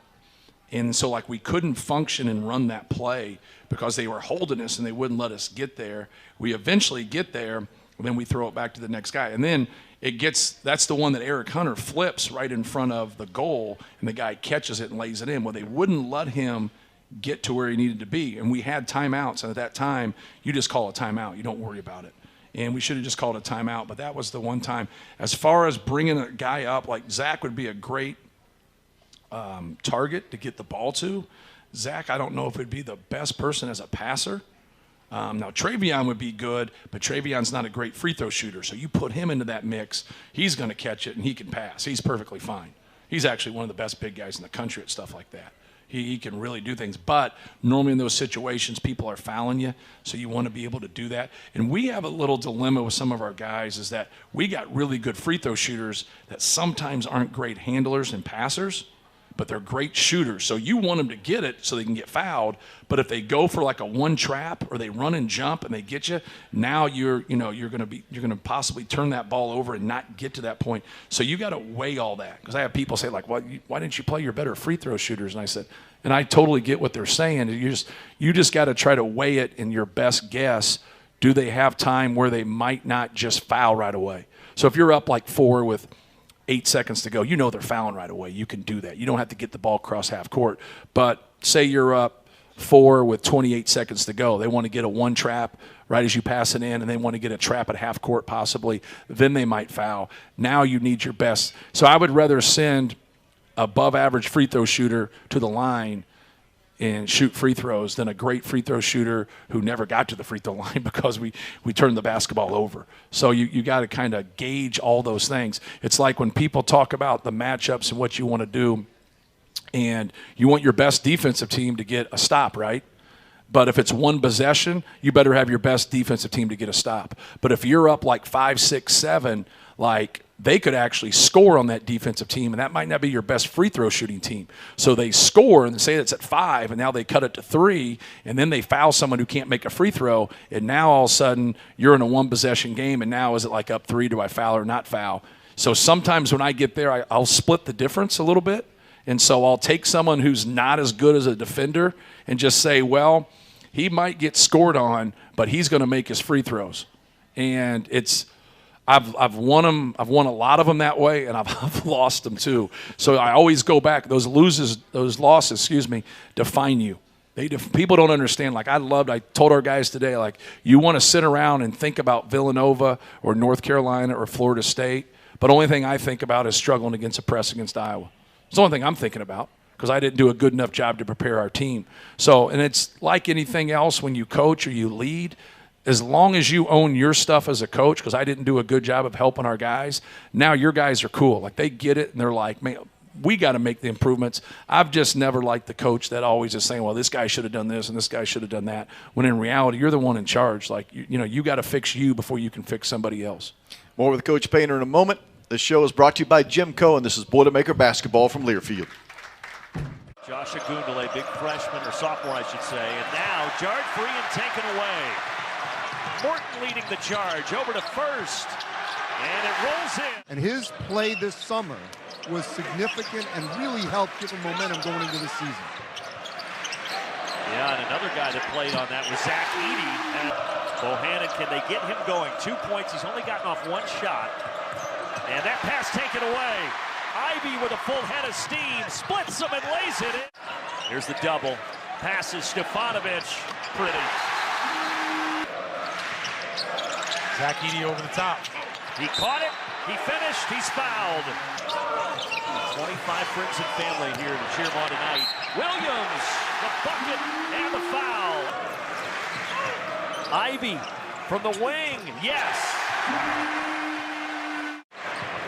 And so, like, we couldn't function and run that play because they were holding us and they wouldn't let us get there. We eventually get there, and then we throw it back to the next guy. And then that's the one that Eric Hunter flips right in front of the goal, and the guy catches it and lays it in. Well, they wouldn't let him get to where he needed to be. And we had timeouts, and at that time, you just call a timeout. You don't worry about it. And we should have just called a timeout, but that was the one time. As far as bringing a guy up, like Zach would be a great target to get the ball to. Zach, I don't know if he'd be the best person as a passer. Now, Travion would be good, but Travion's not a great free throw shooter. So you put him into that mix, he's going to catch it, and he can pass. He's perfectly fine. He's actually one of the best big guys in the country at stuff like that. He can really do things. But normally in those situations, people are fouling you, so you want to be able to do that. And we have a little dilemma with some of our guys is that we got really good free throw shooters that sometimes aren't great handlers and passers, but they're great shooters. So you want them to get it so they can get fouled. But if they go for like a one trap or they run and jump and they get you, now you're going to possibly turn that ball over and not get to that point. So you got to weigh all that. Because I have people say like, well, why didn't you play your better free throw shooters? And I said, and I totally get what they're saying. You just got to try to weigh it in your best guess. Do they have time where they might not just foul right away? So if you're up like 4 with 8 seconds to go, they're fouling right away. You can do that. You don't have to get the ball across half court. But say you're up 4 with 28 seconds to go. They want to get a one trap right as you pass it in, and they want to get a trap at half court possibly. Then they might foul. Now you need your best. So I would rather send above average free throw shooter to the line and shoot free throws than a great free throw shooter who never got to the free throw line because we turned the basketball over. So you got to kind of gauge all those things. It's like when people talk about the matchups and what you want to do, and you want your best defensive team to get a stop, right? But if it's one possession, you better have your best defensive team to get a stop. But if you're up like 5, 6, 7, like they could actually score on that defensive team, and that might not be your best free throw shooting team. So they score and say it's at 5, and now they cut it to 3, and then they foul someone who can't make a free throw, and now all of a sudden you're in a one-possession game, and now is it like up 3, do I foul or not foul? So sometimes when I get there, I'll split the difference a little bit, and so I'll take someone who's not as good as a defender and just say, well, he might get scored on, but he's going to make his free throws. And I've won them. I've won a lot of them that way, and I've lost them too. So I always go back. Those losses, define you. People don't understand. Like I told our guys today, like you want to sit around and think about Villanova or North Carolina or Florida State, but the only thing I think about is struggling against a press against Iowa. It's the only thing I'm thinking about because I didn't do a good enough job to prepare our team. So, and it's like anything else when you coach or you lead. As long as you own your stuff as a coach, because I didn't do a good job of helping our guys, now your guys are cool. Like they get it, and they're like, man, we got to make the improvements. I've just never liked the coach that always is saying, well, this guy should have done this and this guy should have done that, when in reality, you're the one in charge. Like, you got to fix you before you can fix somebody else. More with Coach Painter in a moment. This show is brought to you by GEMCO, and this is Boilermaker basketball from Learfield. Josh Agundale, big freshman or sophomore, I should say. And now, Jard free and taken away. Morton leading the charge over to first, and it rolls in. And his play this summer was significant and really helped give him momentum going into the season. Yeah, and another guy that played on that was Zach Edey. And Bohannon, can they get him going? 2 points. He's only gotten off one shot. And that pass taken away. Ivy with a full head of steam, splits him and lays it in. Here's the double. Passes Stefanovic. Pretty. Zach Edey over the top. He caught it. He finished. He's fouled. 25 friends and family here to cheer him on tonight. Williams, the bucket, and the foul. Ivy from the wing. Yes.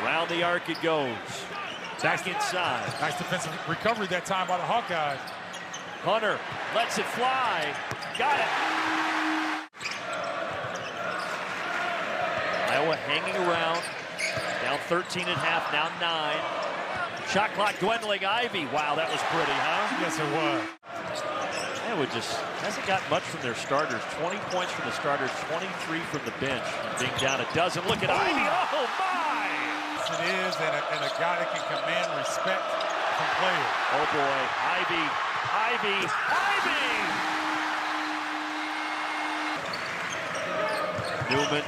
Around the arc it goes. Back inside. Nice defensive recovery that time by the Hawkeyes. Hunter lets it fly. Got it. Iowa hanging around. Down 13 and a half, now 9. Shot clock dwindling. Ivy. Wow, that was pretty, huh? Yes, it was. Iowa just hasn't got much from their starters. 20 points from the starters, 23 from the bench. And being down a dozen. Look at Ivy. Oh, my! Yes, it is, and a guy that can command respect from players. Oh, boy. Ivy. Ivy. Ivy! Newman.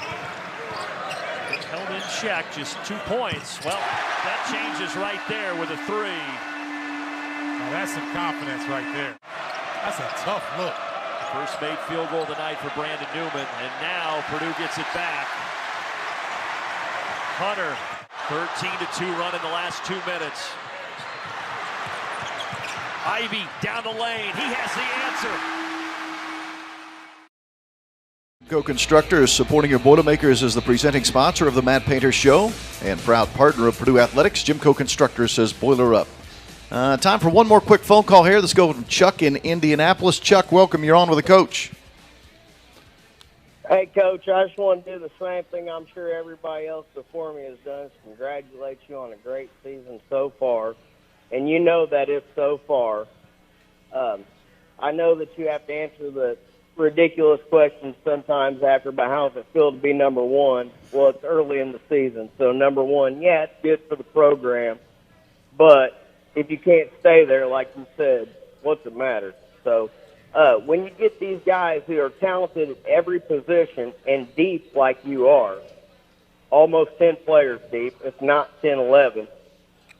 Held in check, just 2 points. Well, that changes right there with a 3. Now that's some confidence right there. That's a tough look. First made field goal tonight for Brandon Newman, and now Purdue gets it back. Hunter, 13-2 run in the last 2 minutes. Ivy down the lane. He has the answer. GEMCO Constructors, supporting your Boilermakers, is the presenting sponsor of the Matt Painter Show and proud partner of Purdue Athletics. GEMCO Constructors says boiler up. Time for one more quick phone call here. Let's go from Chuck in Indianapolis. Chuck, welcome. You're on with the coach. Hey, Coach, I just want to do the same thing I'm sure everybody else before me has done, is congratulate you on a great season so far. And you know that it's so far. I know that you have to answer the ridiculous questions sometimes after about how does it feel to be number 1. Well, it's early in the season, so number 1, yeah, it's good for the program. But if you can't stay there, like you said, what's it matter? So when you get these guys who are talented at every position and deep like you are, almost 10 players deep, if not 10, 11,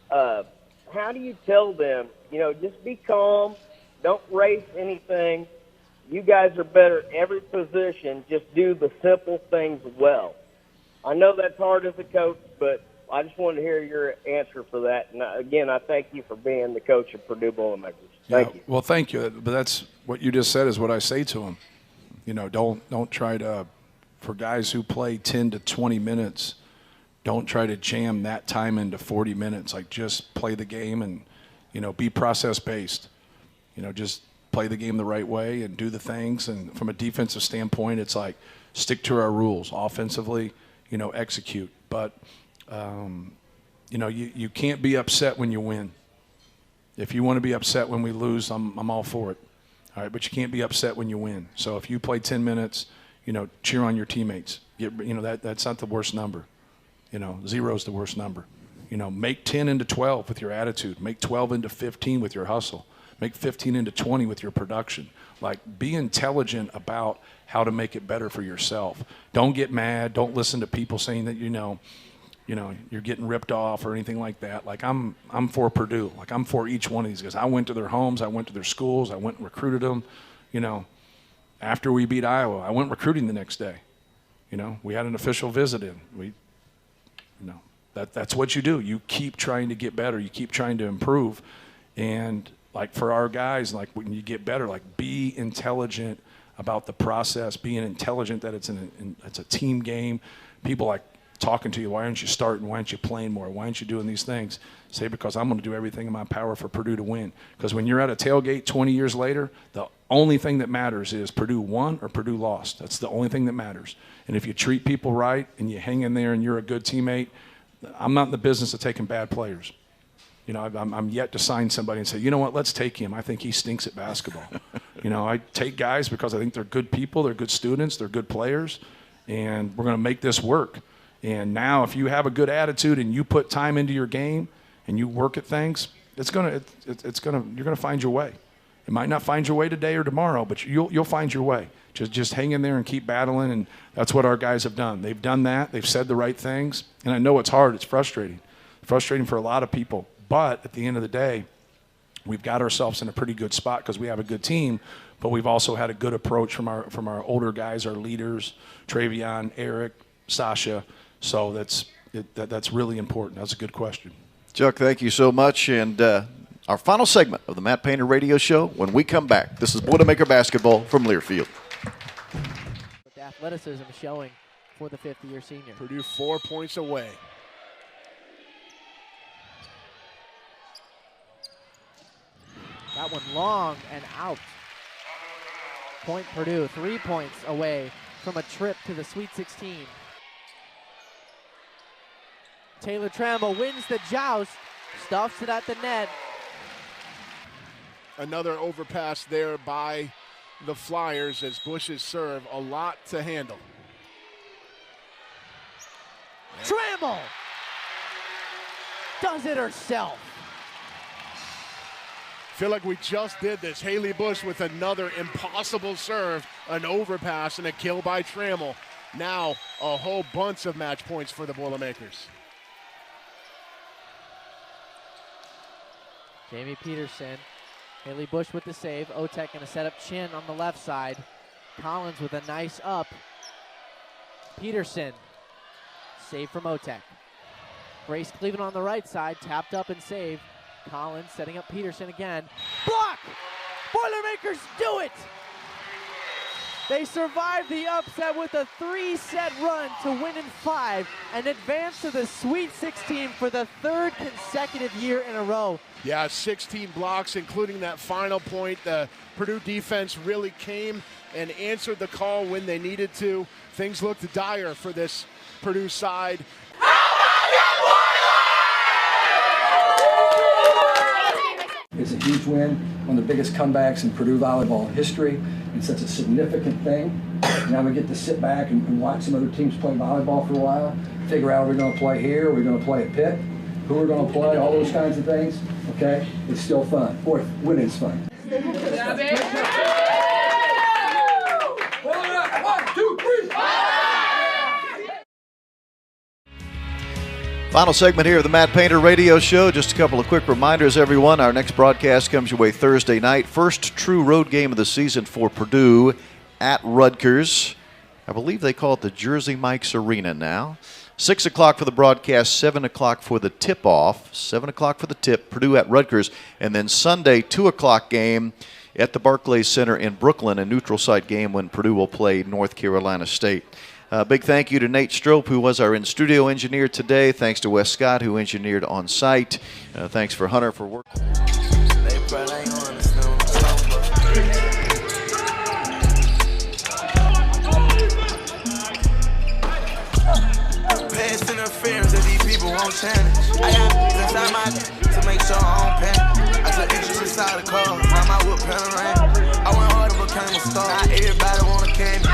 how do you tell them, just be calm, don't race anything. You guys are better at every position. Just do the simple things well. I know that's hard as a coach, but I just wanted to hear your answer for that. And again, I thank you for being the coach of Purdue Boilermakers. Thank you. Well, thank you. But that's what you just said is what I say to them. Don't try to, for guys who play 10 to 20 minutes, don't try to jam that time into 40 minutes. Like, just play the game and, be process-based. Just play the game the right way and do the things. And from a defensive standpoint, it's like stick to our rules. Offensively, execute. But, you can't be upset when you win. If you want to be upset when we lose, I'm all for it. All right, but you can't be upset when you win. So if you play 10 minutes, cheer on your teammates. That's not the worst number. 0 is the worst number. Make 10 into 12 with your attitude. Make 12 into 15 with your hustle. Make 15 into 20 with your production. Like, be intelligent about how to make it better for yourself. Don't get mad. Don't listen to people saying that you're getting ripped off or anything like that. Like, I'm for Purdue. Like, I'm for each one of these guys. I went to their homes. I went to their schools. I went and recruited them. After we beat Iowa, I went recruiting the next day. We had an official visit in. That's what you do. You keep trying to get better. You keep trying to improve. And like, for our guys, like, when you get better, like, be intelligent about the process, being intelligent that it's a team game. People like talking to you, why aren't you starting? Why aren't you playing more? Why aren't you doing these things? Say, because I'm going to do everything in my power for Purdue to win. Because when you're at a tailgate 20 years later, the only thing that matters is Purdue won or Purdue lost. That's the only thing that matters. And if you treat people right and you hang in there and you're a good teammate, I'm not in the business of taking bad players. I'm yet to sign somebody and say, you know what, let's take him. I think he stinks at basketball. I take guys because I think they're good people, they're good students, they're good players, and we're going to make this work. And now if you have a good attitude and you put time into your game and you work at things, you're going to find your way. It might not find your way today or tomorrow, but you'll find your way. Just hang in there and keep battling, and that's what our guys have done. They've done that. They've said the right things. And I know it's hard. It's frustrating. Frustrating for a lot of people. But at the end of the day, we've got ourselves in a pretty good spot because we have a good team, but we've also had a good approach from our older guys, our leaders, Travion, Eric, Sasha. So that's really important. That's a good question. Chuck, thank you so much. And our final segment of the Matt Painter Radio Show, when we come back, this is Boilermaker basketball from Learfield. The athleticism showing for the fifth-year senior. Purdue 4 points away. That one long and out. Point Purdue, 3 points away from a trip to the Sweet 16. Taylor Trammell wins the joust, stuffs it at the net. Another overpass there by the Flyers as Bush's serve, a lot to handle. Trammell does it herself. Feel like we just did this. Haley Bush with another impossible serve, an overpass and a kill by Trammell. Now a whole bunch of match points for the Boilermakers. Jamie Peterson, Haley Bush with the save. Otek gonna set up Chin on the left side. Collins with a nice up. Peterson, save from Otek. Grace Cleveland on the right side, tapped up and saved. Collins setting up Peterson again. Block! Boilermakers do it! They survive the upset with a 3-set run to win in 5 and advance to the Sweet 16 for the 3rd consecutive year in a row. Yeah, 16 blocks, including that final point. The Purdue defense really came and answered the call when they needed to. Things looked dire for this Purdue side. It's a huge win, one of the biggest comebacks in Purdue volleyball history. It's such a significant thing. Now we get to sit back and watch some other teams play volleyball for a while, figure out we're going to play here, we're going to play at Pitt, who we're going to play, all those kinds of things. Okay? It's still fun. Boy, winning's fun. Yeah, baby. 1, 2, 3. Final segment here of the Matt Painter Radio Show. Just a couple of quick reminders, everyone. Our next broadcast comes your way Thursday night. First true road game of the season for Purdue at Rutgers. I believe they call it the Jersey Mike's Arena now. 6 o'clock for the broadcast, 7 o'clock for the tip-off. 7 o'clock for the tip, Purdue at Rutgers. And then Sunday, 2 o'clock game at the Barclays Center in Brooklyn, a neutral site game when Purdue will play North Carolina State. Big thank you to Nate Strope, who was our in-studio engineer today. Thanks to Wes Scott, who engineered on site. Thanks for Hunter for work. Pass interference that these people won't challenge. I got inside my to make sure I don't panic. I took interest inside the car, find my whip panorama. I went hard and became a star. Not everybody want a candy.